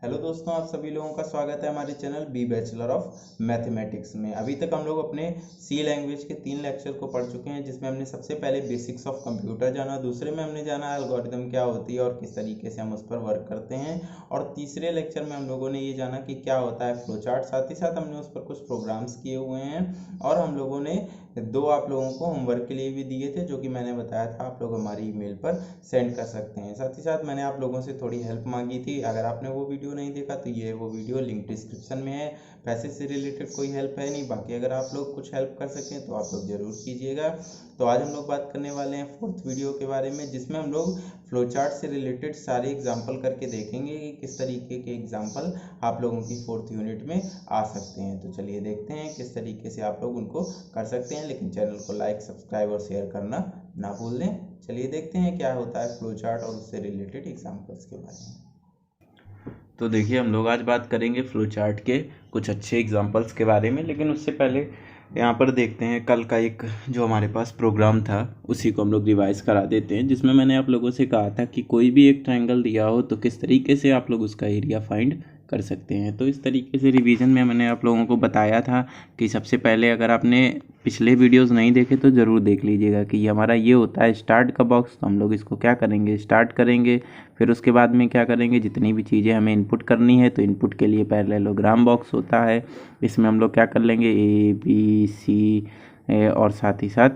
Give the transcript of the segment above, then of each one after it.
Hello दोस्तों, आप सभी लोगों का स्वागत है हमारे channel B bachelor of mathematics में। अभी तक हम लोग अपने सी लैंग्वेज के 3 लेक्चर को पढ़ चुके हैं, जिसमें हमने सबसे पहले बेसिक्स ऑफ कंप्यूटर जाना, दूसरे में हमने जाना एल्गोरिदम क्या होती है और किस तरीके से हम उस पर वर्क करते हैं, और तीसरे लेक्चर में हम लोगों ने ये जाना कि क्या होता है फ्लो चार्ट। साथ ही साथ हमने उस पर कुछ प्रोग्राम्स किए हुए हैं और हम लोगों ने 2 आप लोगों को होमवर्क के लिए भी दिए थे, जो कि मैंने बताया था आप लोग हमारी ईमेल पर सेंड कर सकते हैं। साथ ही साथ मैंने आप लोगों से थोड़ी हेल्प मांगी थी। अगर आपने वो वीडियो नहीं देखा तो ये वो वीडियो लिंक डिस्क्रिप्शन में है। पैसे से रिलेटेड कोई हेल्प है नहीं, बाकी अगर आप लोग कुछ हेल्प कर सकें तो आप लोग ज़रूर कीजिएगा। तो आज हम लोग बात करने वाले हैं 4th वीडियो के बारे में, जिसमें हम लोग फ्लो चार्ट से रिलेटेड सारे एग्जाम्पल करके देखेंगे कि किस तरीके के एग्जाम्पल आप लोगों की 4th यूनिट में आ सकते हैं। तो चलिए देखते हैं किस तरीके से आप लोग उनको कर सकते हैं, लेकिन चैनल को लाइक, सब्सक्राइब और शेयर करना ना भूल दें। चलिए देखते हैं क्या होता है फ्लो चार्ट और उससे रिलेटेड एग्जाम्पल्स के बारे में। तो देखिए, हम लोग आज बात करेंगे फ्लो चार्ट के कुछ अच्छे एग्जाम्पल्स के बारे में, लेकिन उससे पहले यहाँ पर देखते हैं कल का एक जो हमारे पास प्रोग्राम था उसी को हम लोग रिवाइज करा देते हैं, जिसमें मैंने आप लोगों से कहा था कि कोई भी एक ट्रायंगल दिया हो तो किस तरीके से आप लोग उसका एरिया फाइंड कर सकते हैं। तो इस तरीके से रिवीजन में मैंने आप लोगों को बताया था कि सबसे पहले अगर आपने पिछले वीडियोस नहीं देखे तो ज़रूर देख लीजिएगा कि ये हमारा ये होता है स्टार्ट का बॉक्स। तो हम लोग इसको क्या करेंगे, स्टार्ट करेंगे, फिर उसके बाद में क्या करेंगे, जितनी भी चीज़ें हमें इनपुट करनी है तो इनपुट के लिए पैरेललोग्राम बॉक्स होता है। इसमें हम लोग क्या कर लेंगे, ए बी सी और साथ ही साथ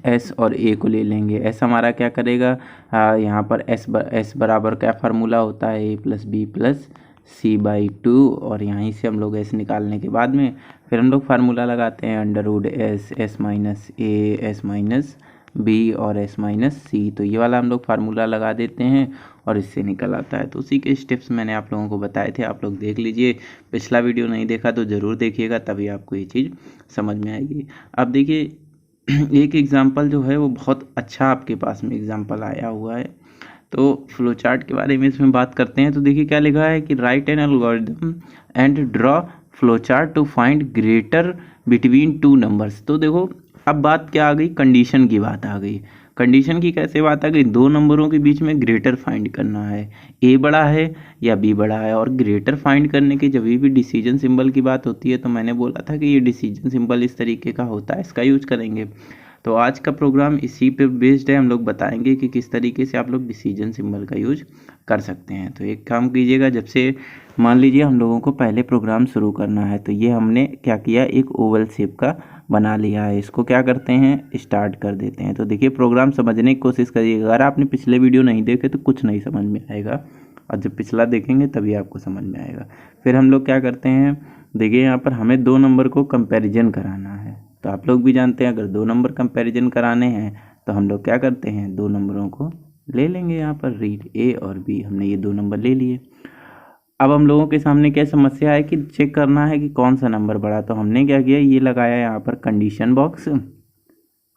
एस और ए को ले लेंगे। एस हमारा क्या करेगा, यहाँ पर एस बराबर क्या फार्मूला होता है, a plus b plus c by 2, और यहीं से हम लोग एस निकालने के बाद में फिर हम लोग फार्मूला लगाते हैं under root S, S minus A, S minus B और एस माइनस सी। तो ये वाला हम लोग फार्मूला लगा देते हैं और इससे निकल आता है। तो उसी के स्टेप्स मैंने आप लोगों को बताए थे, आप लोग देख लीजिए। पिछला वीडियो नहीं देखा तो ज़रूर देखिएगा, तभी आपको ये चीज़ समझ में आएगी। अब देखिए एक एग्ज़ाम्पल जो है वो बहुत अच्छा आपके पास में एग्ज़ाम्पल आया हुआ है। तो फ्लो चार्ट के बारे में इसमें बात करते हैं। तो देखिए क्या लिखा है कि write an algorithm and draw flow chart to find greater between 2 numbers. तो देखो अब बात क्या आ गई, कंडीशन की बात आ गई। कंडीशन की कैसे बात आ गई, 2 नंबरों के बीच में ग्रेटर फाइंड करना है, ए बड़ा है या बी बड़ा है। और ग्रेटर फाइंड करने की जब भी डिसीजन सिंबल की बात होती है तो मैंने बोला था कि ये डिसीजन सिंबल इस तरीके का होता है, इसका यूज करेंगे। तो आज का प्रोग्राम इसी पे बेस्ड है। हम लोग बताएंगे कि किस तरीके से आप लोग डिसीजन सिंबल का यूज कर सकते हैं। तो एक काम कीजिएगा, जब से मान लीजिए हम लोगों को पहले प्रोग्राम शुरू करना है, तो ये हमने क्या किया, एक ओवल शेप का बना लिया है। इसको क्या करते हैं, स्टार्ट कर देते हैं। तो देखिए प्रोग्राम समझने की कोशिश करिएगा। अगर आपने पिछले वीडियो नहीं देखे तो कुछ नहीं समझ में आएगा, और जब पिछला देखेंगे तभी आपको समझ में आएगा। फिर हम लोग क्या करते हैं, देखिए यहाँ पर हमें 2 नंबर को कंपैरिजन कराना है। तो आप लोग भी जानते हैं अगर 2 नंबर कंपैरिजन कराने हैं तो हम लोग क्या करते हैं, 2 नंबरों को ले लेंगे। यहाँ पर रीड ए और बी, हमने ये 2 नंबर ले लिए। अब हम लोगों के सामने क्या समस्या है कि चेक करना है कि कौन सा नंबर बड़ा। तो हमने क्या किया, ये लगाया यहाँ पर कंडीशन बॉक्स।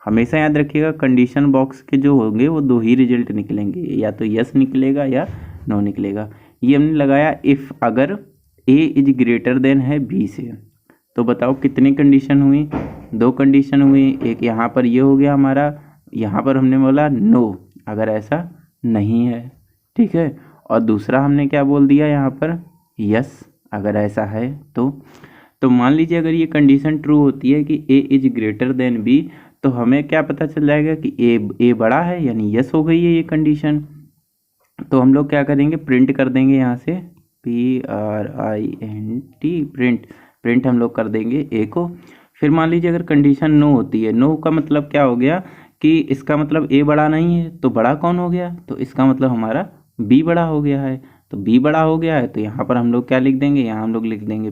हमेशा याद रखिएगा कंडीशन बॉक्स के जो होंगे वो 2 ही रिजल्ट निकलेंगे, या तो यस निकलेगा या नो निकलेगा। ये हमने लगाया इफ़ अगर ए इज ग्रेटर देन है बी से। तो बताओ कितनी कंडीशन हुई, 2 कंडीशन हुई। एक यहाँ पर ये हो गया हमारा, यहाँ पर हमने बोला नो अगर ऐसा नहीं है, ठीक है। और दूसरा हमने क्या बोल दिया यहाँ पर, यस अगर ऐसा है। तो मान लीजिए अगर ये कंडीशन ट्रू होती है कि ए इज ग्रेटर देन बी, तो हमें क्या पता चल जाएगा कि ए बड़ा है, यानी यस हो गई है ये कंडीशन। तो हम लोग क्या करेंगे, प्रिंट कर देंगे यहाँ से प्रिंट प्रिंट हम लोग कर देंगे ए को। फिर मान लीजिए अगर कंडीशन नो होती है, नो का मतलब क्या हो गया कि इसका मतलब ए बड़ा नहीं है, तो बड़ा कौन हो गया, तो इसका मतलब हमारा बी बड़ा हो गया है। तो बी बड़ा हो गया है तो यहाँ पर हम लोग क्या लिख देंगे, यहाँ हम लोग लिख देंगे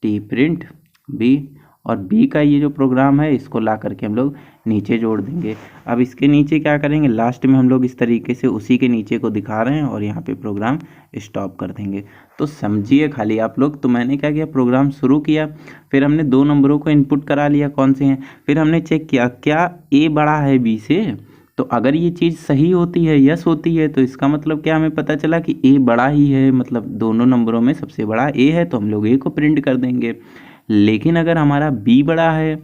PRINT प्रिंट बी। और बी का ये जो प्रोग्राम है इसको ला करके हम लोग नीचे जोड़ देंगे। अब इसके नीचे क्या करेंगे, लास्ट में हम लोग इस तरीके से उसी के नीचे को दिखा रहे हैं और यहाँ पे प्रोग्राम स्टॉप कर देंगे। तो समझिए खाली आप लोग। तो मैंने क्या किया, प्रोग्राम शुरू किया, फिर हमने 2 नंबरों को इनपुट करा लिया कौन से हैं, फिर हमने चेक किया क्या ए बड़ा है बी से। तो अगर ये चीज़ सही होती है, यस होती है, तो इसका मतलब क्या, हमें पता चला कि ए बड़ा ही है, मतलब दोनों नंबरों में सबसे बड़ा ए है, तो हम लोग ए को प्रिंट कर देंगे। लेकिन अगर हमारा बी बड़ा है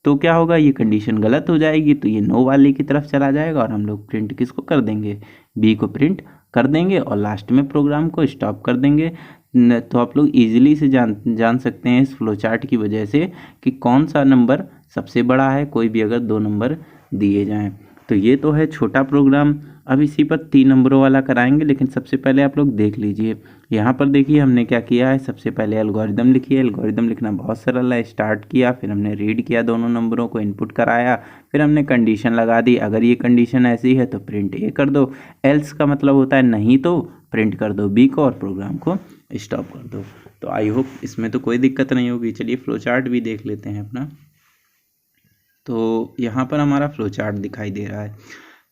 तो क्या होगा, ये कंडीशन गलत हो जाएगी, तो ये नो वाले की तरफ चला जाएगा और हम लोग प्रिंट किसको कर देंगे, बी को प्रिंट कर देंगे और लास्ट में प्रोग्राम को स्टॉप कर देंगे। तो आप लोग इजीली से जान सकते हैं इस फ्लो चार्ट की वजह से कि कौन सा नंबर सबसे बड़ा है, कोई भी अगर 2 नंबर दिए जाएं। तो ये तो है छोटा प्रोग्राम। अब इसी पर 3 नंबरों वाला कराएंगे, लेकिन सबसे पहले आप लोग देख लीजिए यहाँ पर। देखिए हमने क्या किया है, सबसे पहले एल्गोरिदम लिखिए। एल्गोरिदम लिखना बहुत सरल है। स्टार्ट किया, फिर हमने रीड किया, दोनों नंबरों को इनपुट कराया, फिर हमने कंडीशन लगा दी। अगर ये कंडीशन ऐसी है तो प्रिंट ए कर दो, एल्स का मतलब होता है नहीं तो प्रिंट कर दो बी को और प्रोग्राम को स्टॉप कर दो। तो आई होप इसमें तो कोई दिक्कत नहीं होगी। चलिए फ्लो चार्ट भी देख लेते हैं अपना। तो यहाँ पर हमारा फ्लो चार्ट दिखाई दे रहा है।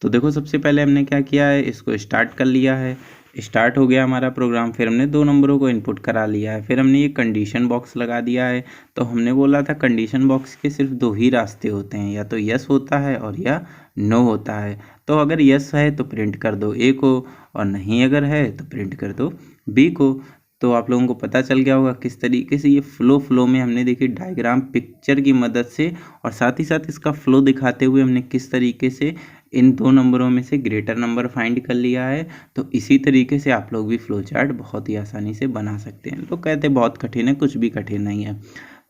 तो देखो सबसे पहले हमने क्या किया है, इसको स्टार्ट कर लिया है, स्टार्ट हो गया हमारा प्रोग्राम। फिर हमने 2 नंबरों को इनपुट करा लिया है, फिर हमने ये कंडीशन बॉक्स लगा दिया है। तो हमने बोला था कंडीशन बॉक्स के सिर्फ 2 ही रास्ते होते हैं, या तो यस होता है और या नो होता है। तो अगर यस है तो प्रिंट कर दो ए को, और नहीं अगर है तो प्रिंट कर दो बी को। तो आप लोगों को पता चल गया होगा किस तरीके से ये फ्लो में हमने देखिए डायग्राम पिक्चर की मदद से और साथ ही साथ इसका फ्लो दिखाते हुए हमने किस तरीके से इन 2 नंबरों में से ग्रेटर नंबर फाइंड कर लिया है। तो इसी तरीके से आप लोग भी फ्लो चार्ट बहुत ही आसानी से बना सकते हैं। लोग कहते हैं बहुत कठिन है, कुछ भी कठिन नहीं है।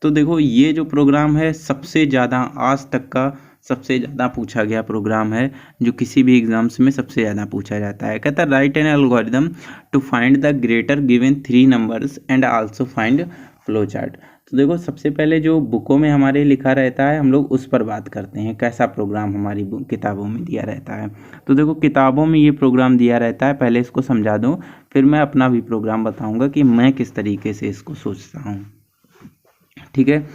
तो देखो ये जो प्रोग्राम है सबसे ज़्यादा आज तक का सबसे ज़्यादा पूछा गया प्रोग्राम है, जो किसी भी एग्जाम्स में सबसे ज़्यादा पूछा जाता है। कहता है write an algorithm to find the greater given 3 numbers and also find flow chart. तो देखो सबसे पहले जो बुकों में हमारे लिखा रहता है हम लोग उस पर बात करते हैं, कैसा प्रोग्राम हमारी किताबों में दिया रहता है। तो देखो किताबों में ये प्रोग्राम दिया रहता है, पहले इसको समझा दूँ, फिर मैं अपना भी प्रोग्राम बताऊँगा कि मैं किस तरीके से इसको सोचता हूँ। ठीक है,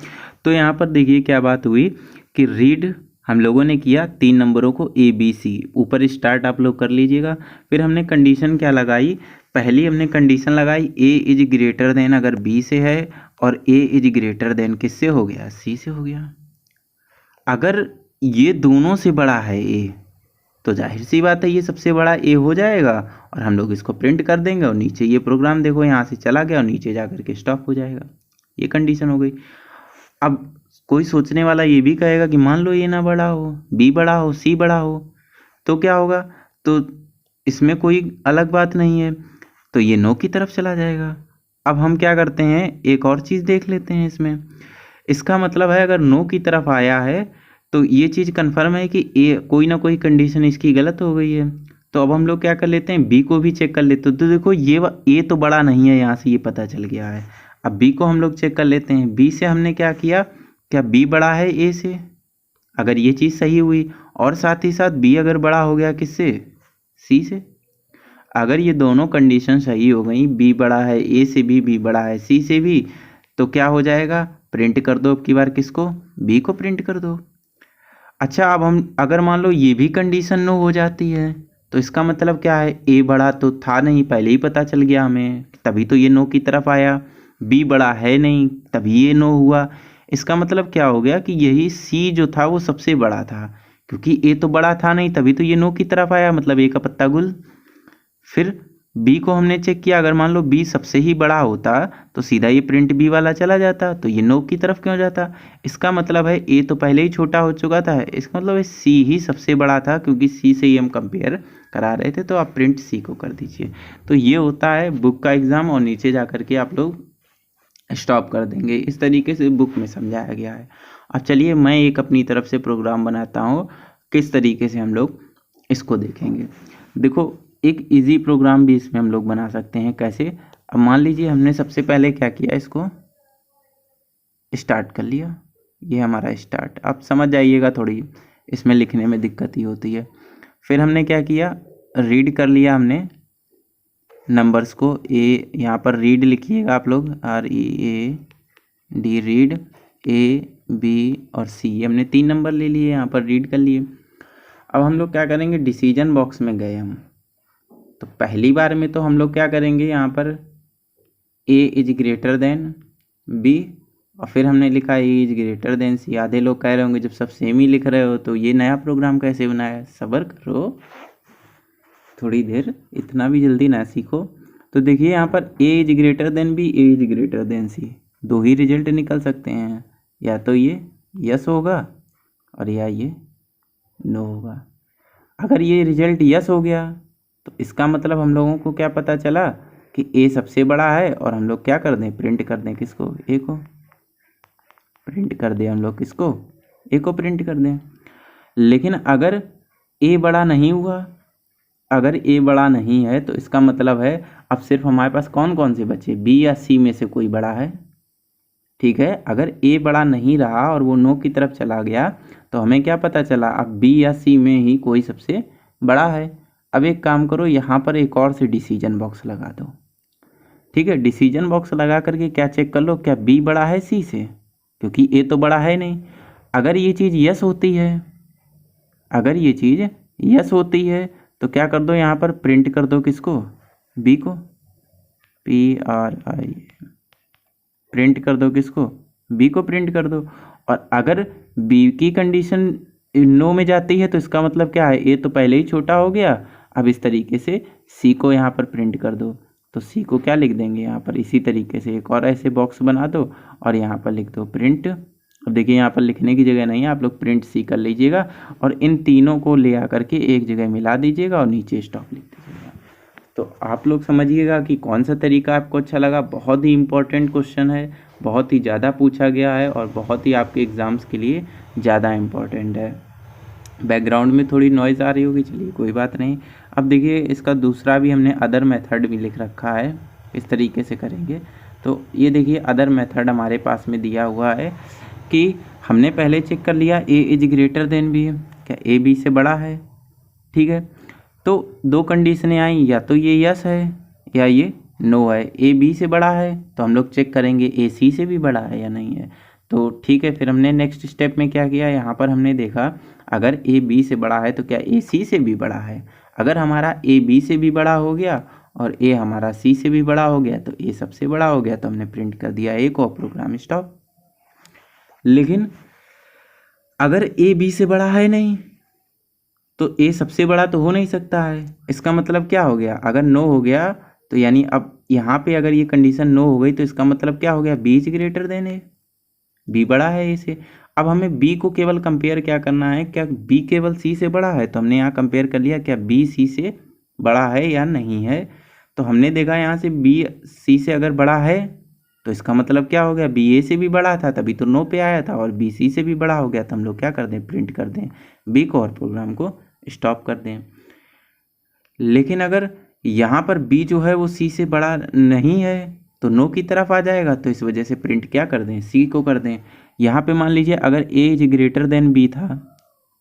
तो यहाँ पर देखिए क्या बात हुई कि रीड हम लोगों ने किया 3 नंबरों को ए बी सी, ऊपर स्टार्ट आप लोग कर लीजिएगा। फिर हमने कंडीशन क्या लगाई, पहली हमने कंडीशन लगाई ए इज ग्रेटर देन अगर बी से है, और ए इज ग्रेटर देन किससे हो गया, सी से हो गया। अगर ये दोनों से बड़ा है ए, तो जाहिर सी बात है ये सबसे बड़ा ए हो जाएगा और हम लोग इसको प्रिंट कर देंगे। और नीचे ये प्रोग्राम देखो यहाँ से चला गया और नीचे जा करके स्टॉप हो जाएगा। ये कंडीशन हो गई। अब कोई सोचने वाला ये भी कहेगा कि मान लो ये ना बड़ा हो, बी बड़ा हो, सी बड़ा हो, तो क्या होगा, तो इसमें कोई अलग बात नहीं है, तो ये नो की तरफ चला जाएगा। अब हम क्या करते हैं, एक और चीज़ देख लेते हैं इसमें। इसका मतलब है अगर नो की तरफ आया है तो ये चीज़ कन्फर्म है कि ए कोई ना कोई कंडीशन इसकी गलत हो गई है। तो अब हम लोग क्या कर लेते हैं, बी को भी चेक कर लेते हैं। तो देखो ये ए तो बड़ा नहीं है, यहाँ से ये पता चल गया है। अब बी को हम लोग चेक कर लेते हैं। बी से हमने क्या किया, क्या बी बड़ा है ए से, अगर ये चीज़ सही हुई, और साथ ही साथ बी अगर बड़ा हो गया किससे, सी से। अगर ये दोनों कंडीशन सही हो गई, बी बड़ा है ए से भी, बी बड़ा है सी से भी, तो क्या हो जाएगा, प्रिंट कर दो अब की बार किसको, बी को प्रिंट कर दो। अच्छा अब हम अगर मान लो ये भी कंडीशन नो हो जाती है, तो इसका मतलब क्या है, ए बड़ा तो था नहीं, पहले ही पता चल गया हमें, तभी तो ये नो की तरफ आया। बी बड़ा है नहीं, तभी ये नो हुआ। इसका मतलब क्या हो गया कि यही सी जो था वो सबसे बड़ा था, क्योंकि ए तो बड़ा था नहीं, तभी तो ये नो की तरफ आया, मतलब ए का पत्ता गुल। फिर बी को हमने चेक किया, अगर मान लो बी सबसे ही बड़ा होता तो सीधा ये प्रिंट बी वाला चला जाता, तो ये नो की तरफ क्यों जाता। इसका मतलब है ए तो पहले ही छोटा हो चुका था, इसका मतलब है सी ही सबसे बड़ा था, क्योंकि सी से ही हम कंपेयर करा रहे थे। तो आप प्रिंट सी को कर दीजिए। तो ये होता है बुक का एग्ज़ाम, और नीचे जा करके आप लोग स्टॉप कर देंगे। इस तरीके से बुक में समझाया गया है। अब चलिए मैं एक अपनी तरफ से प्रोग्राम बनाता हूँ, किस तरीके से हम लोग इसको देखेंगे। देखो एक इजी प्रोग्राम भी इसमें हम लोग बना सकते हैं। कैसे, अब मान लीजिए हमने सबसे पहले क्या किया, इसको स्टार्ट कर लिया, ये हमारा स्टार्ट। आप समझ जाइएगा, थोड़ी इसमें लिखने में दिक्कत ही होती है। फिर हमने क्या किया, रीड कर लिया हमने नंबर्स को। ए यहाँ पर रीड लिखिएगा आप लोग, READ, रीड, A B और C, हमने 3 नंबर ले लिए, यहाँ पर रीड कर लिए। अब हम लोग क्या करेंगे, डिसीजन बॉक्स में गए हम, तो पहली बार में तो हम लोग क्या करेंगे, यहाँ पर A is greater then B, और फिर हमने लिखा A is greater then C। आधे लोग कह रहे होंगे जब सब सेम ही लिख रहे हो तो ये नया प्रोग्राम कैसे बनाया, सब्र करो थोड़ी देर, इतना भी जल्दी ना सीखो। तो देखिए यहाँ पर A is greater then B, A is greater then C, 2 he result निकल सकते हैं, या तो ये यस होगा और ये नो होगा। अगर ये रिजल्ट यस हो गया तो इसका मतलब हम लोगों को क्या पता चला कि ए सबसे बड़ा है, और हम लोग क्या कर दें, प्रिंट कर दें किसको, ए को प्रिंट कर दें हम लोग, किसको, ए को प्रिंट कर दें। लेकिन अगर ए बड़ा नहीं हुआ, अगर ए बड़ा नहीं है तो इसका मतलब है अब सिर्फ हमारे पास कौन कौन से बचे, बी या सी में से कोई बड़ा है। ठीक है, अगर ए बड़ा नहीं रहा और वो नो की तरफ चला गया तो हमें क्या पता चला, अब बी या सी में ही कोई सबसे बड़ा है। अब एक काम करो, यहाँ पर एक और से डिसीजन बॉक्स लगा दो। ठीक है, डिसीजन बॉक्स लगा करके क्या चेक कर लो, क्या बी बड़ा है सी से, क्योंकि ए तो बड़ा है नहीं। अगर ये चीज़ यस होती है, अगर ये चीज़ यस होती है तो क्या कर दो, यहाँ पर प्रिंट कर दो किसको, बी को, PRI प्रिंट कर दो किसको, बी को प्रिंट कर दो। और अगर बी की कंडीशन नो में जाती है तो इसका मतलब क्या है, ए तो पहले ही छोटा हो गया। अब इस तरीके से सी को यहाँ पर प्रिंट कर दो, तो सी को क्या लिख देंगे यहाँ पर, इसी तरीके से एक और ऐसे बॉक्स बना दो और यहाँ पर लिख दो प्रिंट। अब देखिए यहाँ पर लिखने की जगह नहीं है, आप लोग प्रिंट सी कर लीजिएगा और इन तीनों को ले आकर के एक जगह मिला दीजिएगा और नीचे स्टॉप लिख दीजिएगा। तो आप लोग समझिएगा कि कौन सा तरीका आपको अच्छा लगा। बहुत ही इम्पोर्टेंट क्वेश्चन है, बहुत ही ज़्यादा पूछा गया है और बहुत ही आपके एग्ज़ाम्स के लिए ज़्यादा इम्पोर्टेंट है। बैकग्राउंड में थोड़ी नॉइज़ आ रही होगी, चलिए कोई बात नहीं। अब देखिए इसका दूसरा भी हमने अदर मेथड भी लिख रखा है, इस तरीके से करेंगे। तो ये देखिए अदर मेथड हमारे पास में दिया हुआ है कि हमने पहले चेक कर लिया ए इज ग्रेटर देन बी, क्या ए बी से बड़ा है। ठीक है, तो दो कंडीशनें आई, या तो ये यस है या ये नो है। ए बी से बड़ा है तो हम लोग चेक करेंगे ए सी से भी बड़ा है या नहीं है। तो ठीक है, फिर हमने नेक्स्ट स्टेप में क्या किया, यहाँ पर हमने देखा अगर ए बी से बड़ा है तो क्या ए सी से भी बड़ा है। अगर हमारा ए बी से भी बड़ा हो गया और ए हमारा सी से भी बड़ा हो गया तो ए सबसे बड़ा हो गया, तो हमने प्रिंट कर दिया ए को, प्रोग्राम स्टॉप। लेकिन अगर ए बी से बड़ा है नहीं तो ए सबसे बड़ा तो हो नहीं सकता है। इसका मतलब क्या हो गया, अगर नो हो गया तो यानी अब यहाँ पे अगर ये कंडीशन नो हो गई तो इसका मतलब क्या हो गया, B is greater than A, B बड़ा है ए से। अब हमें बी को केवल कंपेयर क्या करना है, क्या बी केवल सी से बड़ा है, तो हमने यहाँ कंपेयर कर लिया क्या बी सी से बड़ा है या नहीं है। तो हमने देखा यहाँ से बी सी से अगर बड़ा है तो इसका मतलब क्या हो गया, बी ए से भी बड़ा था तभी तो नो पे आया था, और बी सी से भी बड़ा हो गया तो हम लोग क्या कर दें, प्रिंट कर दें बी को और प्रोग्राम को स्टॉप कर दें। लेकिन अगर यहाँ पर बी जो है वो सी से बड़ा नहीं है तो नो की तरफ आ जाएगा, तो इस वजह से प्रिंट क्या कर दें, सी को कर दें। यहाँ पे मान लीजिए अगर ए इज ग्रेटर देन बी था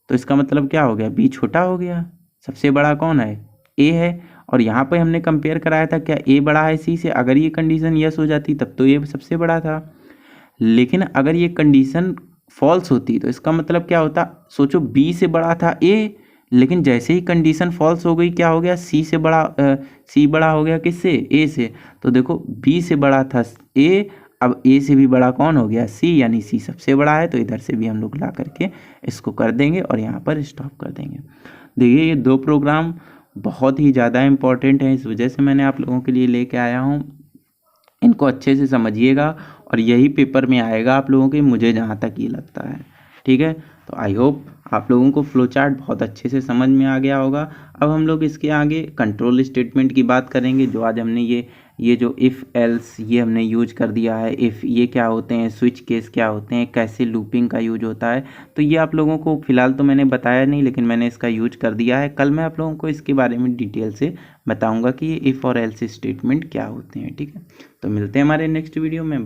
तो इसका मतलब क्या हो गया, बी छोटा हो गया, सबसे बड़ा कौन है, ए है। और यहाँ पे हमने कंपेयर कराया था क्या ए बड़ा है सी से, अगर ये कंडीशन यस हो जाती तब तो ये सबसे बड़ा था। लेकिन अगर ये कंडीशन फॉल्स होती तो इसका मतलब क्या होता, सोचो बी से बड़ा था ए, लेकिन जैसे ही कंडीशन फॉल्स हो गई क्या हो गया, सी से बड़ा सी बड़ा हो गया किससे, ए से। तो देखो बी से बड़ा था ए, अब ए से भी बड़ा कौन हो गया, सी, यानी सी सबसे बड़ा है। तो इधर से भी हम लोग ला करके इसको कर देंगे और यहाँ पर स्टॉप कर देंगे। देखिए ये दो प्रोग्राम बहुत ही ज़्यादा इम्पोर्टेंट हैं, इस वजह से मैंने आप लोगों के लिए लेके आया हूँ। इनको अच्छे से समझिएगा और यही पेपर में आएगा आप लोगों के, मुझे जहाँ तक ये लगता है। ठीक है, तो आई होप आप लोगों को फ्लो चार्ट बहुत अच्छे से समझ में आ गया होगा। अब हम लोग इसके आगे कंट्रोल स्टेटमेंट की बात करेंगे, जो आज हमने ये जो इफ़ एल्स ये हमने यूज कर दिया है। इफ़ ये क्या होते हैं, स्विच केस क्या होते हैं, कैसे लूपिंग का यूज होता है, तो ये आप लोगों को फ़िलहाल तो मैंने बताया नहीं, लेकिन मैंने इसका यूज कर दिया है। कल मैं आप लोगों को इसके बारे में डिटेल से बताऊँगा कि ये इफ़ और एल्स स्टेटमेंट क्या होते हैं। ठीक है, तो मिलते हैं हमारे नेक्स्ट वीडियो में।